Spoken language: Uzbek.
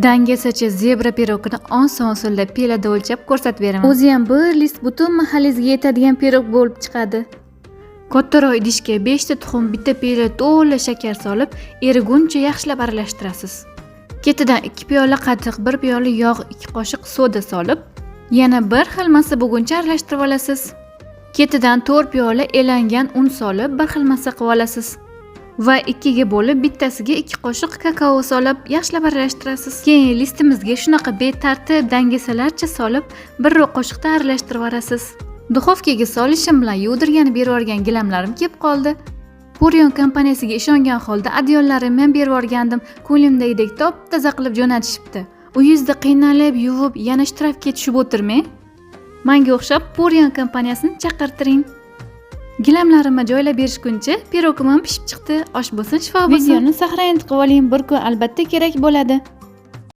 Dangasacha zebra pirogini oson usulda pilada o'lchab ko'rsatib beraman. O'zi ham bir list butun mahallangizga yetadigan pirog bo'lib chiqadi. Kattaroq idishga 5 ta tuxum, bitta pila to'la shakar solib, eriguncha yaxshilab aralashtirasiz. Ketidan 2 piyola qatiq, 1 piyola yog', 2 qoshiq soda solib, yana bir xil massa bo'lguncha aralashtirib olasiz. Ketidan 4 piyola elangan un solib, bir xil massa qilib olasiz. Va 2 ga bo'lib, bittasiga 2 qoshiq kakao solib, yaxshilab aralashtirasiz. Keyin listimizga shunaqa betartib dangasalarcha solib, bir qoshiqda aralashtirib olasiz. Duxovkaga solishim bilan yuvdirgani berib yuborgan gilamlarim kelib qoldi. Purion kompaniyasiga ishongan holda adyollarimni ham berib yuborgandim. Ko'nglimdagidek top-toza qilib jo'natishibdi. U yuzda qiynalib, yuvib, yana shtrafga tushib o'tirmang. Menga o'xshab Purion kompaniyasini chaqirtiring. Gilamlarimni joylab berishguncha pirogim ham pishib chiqdi. Osh bo'lsin, shifo bo'lsin. Videoni saqlanib qilib oling, bir kun albatta kerak bo'ladi.